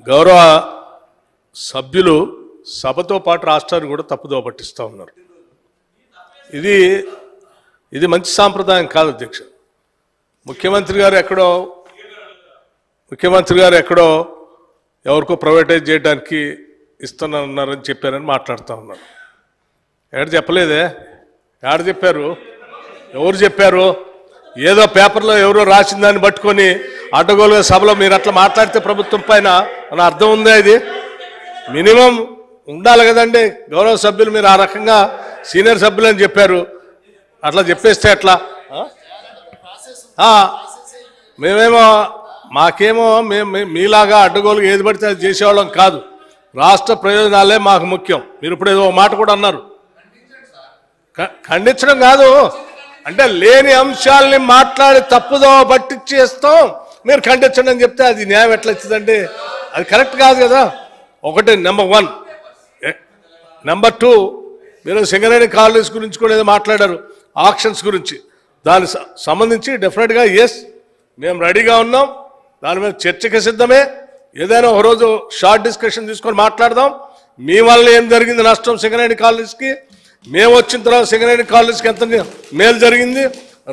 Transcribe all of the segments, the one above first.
గౌరవ సభ్యులు సభతో పాటు రాష్ట్రాన్ని కూడా తప్పుదోవ పట్టిస్తూ ఉన్నారు. ఇది మంచి సాంప్రదాయం కాదు అధ్యక్ష. ముఖ్యమంత్రి గారు ఎక్కడో ఎవరికో ప్రైవేటైజ్ చేయడానికి ఇస్తున్నారని చెప్పారని మాట్లాడుతూ ఉన్నారు. ఎక్కడ చెప్పలేదే, ఎక్కడ చెప్పారు, ఎవరు చెప్పారు? ఏదో పేపర్లో ఎవరో రాసిన దాన్ని పట్టుకొని అడ్డగోలుగా సభలో మీరు అట్లా మాట్లాడితే ప్రభుత్వం పైన అని అర్థం ఉందా? ఇది మినిమం ఉండాలి కదండి. గౌరవ సభ్యులు మీరు ఆ రకంగా సీనియర్ సభ్యులు అని చెప్పారు, అట్లా చెప్పేస్తే ఎట్లా? మాకేమో మీలాగా అడ్డగోలుగా ఏది పడితే అది చేసేవాళ్ళం కాదు. రాష్ట్ర ప్రయోజనాలే మాకు ముఖ్యం. మీరు ఇప్పుడు ఏదో మాట కూడా అన్నారు, ఖండించడం కాదు అంటే లేని అంశాలని మాట్లాడి తప్పుదో పట్టించేస్తాం, మీరు ఖండించండి అని చెప్తే అది న్యాయం ఎట్లా వచ్చిందండి? అది కరెక్ట్ కాదు కదా. ఒకటి నెంబర్ 1. నెంబర్ 2, మీరు సింగరేణి కాలనీస్ గురించి కూడా ఏదో మాట్లాడారు, ఆక్షన్స్ గురించి. దానికి సంబంధించి డెఫినెట్గా మేము రెడీగా ఉన్నాం, దాని మీద చర్చకి సిద్ధమే. ఏదైనా ఒక రోజు షార్ట్ డిస్కషన్ తీసుకొని మాట్లాడదాం. మీ వల్ల ఏం జరిగింది నష్టం సింగరేణి కాలనీస్కి, మేము వచ్చిన తర్వాత సింగరేణి కాలనీస్కి ఎంత మేలు జరిగింది,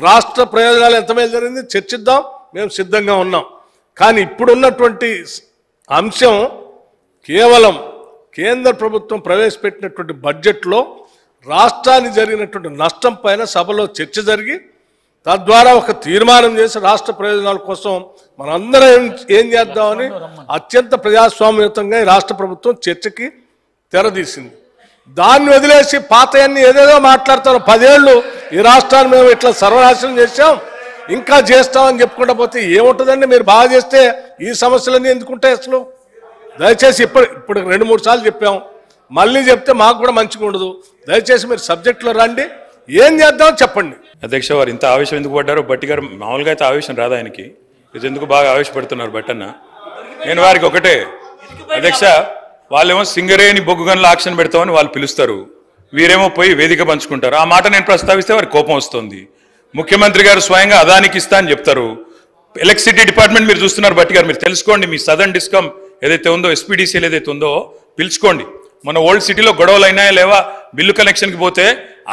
రాష్ట్ర ప్రయోజనాలు ఎంత మేలు జరిగింది చర్చిద్దాం. మేము సిద్ధంగా ఉన్నాం. కానీ ఇప్పుడున్నటువంటి అంశం కేవలం కేంద్ర ప్రభుత్వం ప్రవేశపెట్టినటువంటి బడ్జెట్లో రాష్ట్రానికి జరిగినటువంటి నష్టం పైన సభలో చర్చ జరిగి తద్వారా ఒక తీర్మానం చేసి రాష్ట్ర ప్రయోజనాల కోసం మనందరం ఏం చేద్దామని అత్యంత ప్రజాస్వామ్యయుతంగా ఈ రాష్ట్ర ప్రభుత్వం చర్చకి తెరదీసింది. దాన్ని వదిలేసి పాతయన్ని ఏదేదో మాట్లాడతారు. 10 ఏళ్ళు ఈ రాష్ట్రాన్ని మేము ఇట్లా సర్వనాశనం చేశాం, ఇంకా చేస్తామని చెప్పుకుంటా పోతే ఏముంటుందండి? మీరు బాగా చేస్తే ఈ సమస్యలన్నీ ఎందుకుంటాయి అసలు? దయచేసి ఇప్పుడు 2-3 సార్లు చెప్పాం, మళ్ళీ చెప్తే మాకు కూడా మంచిగా ఉండదు. దయచేసి మీరు సబ్జెక్టులో రండి, ఏం చేద్దామో చెప్పండి. అధ్యక్ష, వారు ఇంత ఆవేశం ఎందుకు పడ్డారో బట్టి గారు మామూలుగా అయితే ఆవేశం రాదు ఆయనకి, ఇది ఎందుకు బాగా ఆవేశపడుతున్నారు బట్టన్న? నేను వారికి ఒకటే అధ్యక్ష, వాళ్ళేమో సింగరేణి బొగ్గు గనుల ఆక్షన్ పెడతామని వాళ్ళు పిలుస్తారు, వీరేమో పోయి వేదిక పంచుకుంటారు. ఆ మాట నేను ప్రస్తావిస్తే వారికి కోపం వస్తుంది. ముఖ్యమంత్రి గారు స్వయంగా అదానికి ఇస్తా అని చెప్తారు. ఎలక్ట్రిసిటీ డిపార్ట్మెంట్ మీరు చూస్తున్నారు బట్టి గారు, మీరు తెలుసుకోండి. మీ సదర్న్ డిస్కమ్ ఏదైతే ఉందో, ఎస్పీడీసీలు ఏదైతే ఉందో పిలుచుకోండి. మన ఓల్డ్ సిటీలో గొడవలు అయినాయా లేవా, బిల్లు కనెక్షన్కి పోతే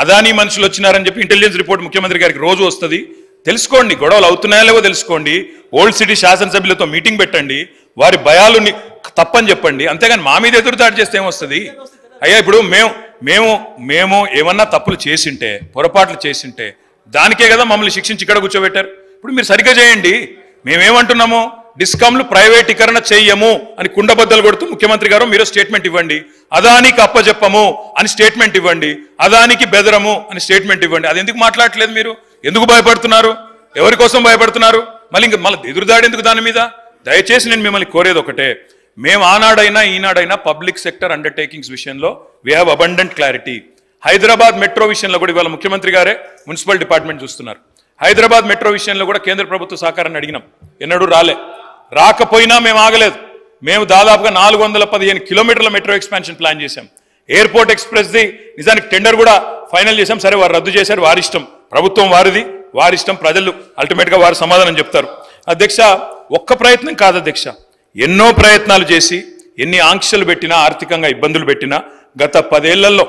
అదానీ మనుషులు వచ్చినారని చెప్పి ఇంటెలిజెన్స్ రిపోర్ట్ ముఖ్యమంత్రి గారికి రోజు వస్తుంది. తెలుసుకోండి, గొడవలు అవుతున్నాయా లేవో తెలుసుకోండి. ఓల్డ్ సిటీ శాసనసభ్యులతో మీటింగ్ పెట్టండి, వారి భయాలు తప్పని చెప్పండి. అంతేగాని మా మీద ఎదురుదాడి చేస్తే ఏమొస్తుంది? అయ్యా ఇప్పుడు మేము ఏమన్నా తప్పులు చేసింటే, పొరపాట్లు చేసింటే దానికే కదా మమ్మల్ని శిక్షించి ఇక్కడ కూర్చోబెట్టారు. ఇప్పుడు మీరు సరిగ్గా చేయండి. మేమేమంటున్నాము, డిస్కామ్లు ప్రైవేటీకరణ చెయ్యము అని కుండబద్దలు కొడుతూ ముఖ్యమంత్రి గారు మీరు స్టేట్మెంట్ ఇవ్వండి. అదానికి అప్పచెప్పము అని స్టేట్మెంట్ ఇవ్వండి, అదానికి బెదరము అని స్టేట్మెంట్ ఇవ్వండి. అది ఎందుకు మాట్లాడట్లేదు మీరు? ఎందుకు భయపడుతున్నారు? ఎవరి కోసం భయపడుతున్నారు? మళ్ళీ ఎదురుదాడి ఎందుకు దాని మీద? దయచేసి నేను మిమ్మల్ని కోరేది ఒకటే, మేము ఆనాడైనా ఈనాడైనా పబ్లిక్ సెక్టర్ అండర్టేకింగ్స్ విషయంలో we have abundant clarity. Hyderabad metro విషయంలో కూడా ఇవాళ ముఖ్యమంత్రి గారే మున్సిపల్ డిపార్ట్మెంట్ చూస్తున్నారు. హైదరాబాద్ మెట్రో విషయంలో కూడా కేంద్ర ప్రభుత్వ సహకారాన్ని అడిగినాం, ఎన్నడూ రాకపోయినా మేము ఆగలేదు. మేము దాదాపుగా 415 కిలోమీటర్ల మెట్రో ఎక్స్పాన్షన్ ప్లాన్ చేశాం. ఎయిర్పోర్ట్ ఎక్స్ప్రెస్ది నిజానికి టెండర్ కూడా ఫైనల్ చేశాం. సరే, వారు రద్దు చేశారు, వారి ఇష్టం. ప్రభుత్వం వారిది, వారి ఇష్టం. ప్రజలు అల్టిమేట్గా వారు సమాధానం చెప్తారు. అధ్యక్ష, ఒక్క ప్రయత్నం కాదు అధ్యక్ష, ఎన్నో ప్రయత్నాలు చేసి ఎన్ని ఆంక్షలు పెట్టినా, ఆర్థికంగా ఇబ్బందులు పెట్టినా గత 10 ఏళ్లలో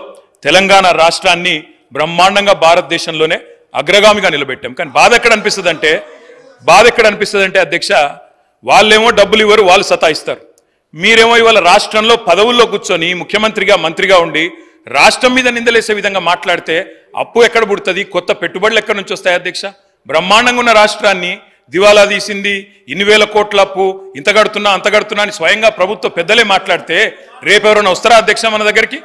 తెలంగాణ రాష్ట్రాన్ని బ్రహ్మాండంగా భారతదేశంలోనే అగ్రగామిగా నిలబెట్టాం. కానీ బాధ ఎక్కడ అనిపిస్తుంది అంటే అధ్యక్ష, వాళ్ళేమో డబ్బులు ఇవ్వరు, వాళ్ళు సతాయిస్తారు. మీరేమో ఇవాళ రాష్ట్రంలో పదవుల్లో కూర్చొని ముఖ్యమంత్రిగా మంత్రిగా ఉండి రాష్ట్రం మీద నిందలేసే విధంగా మాట్లాడితే అప్పు ఎక్కడ పుడుతుంది? కొత్త పెట్టుబడులు ఎక్కడి నుంచి వస్తాయి అధ్యక్ష? బ్రహ్మాండంగా ఉన్న రాష్ట్రాన్ని దివాలా తీసింది, ఇన్ని వేల కోట్ల అప్పు, ఇంత కడుతున్నా అంత కడుతున్నా అని స్వయంగా ప్రభుత్వ పెద్దలే మాట్లాడితే రేపెవరైనా వస్తారా అధ్యక్ష మన దగ్గరికి?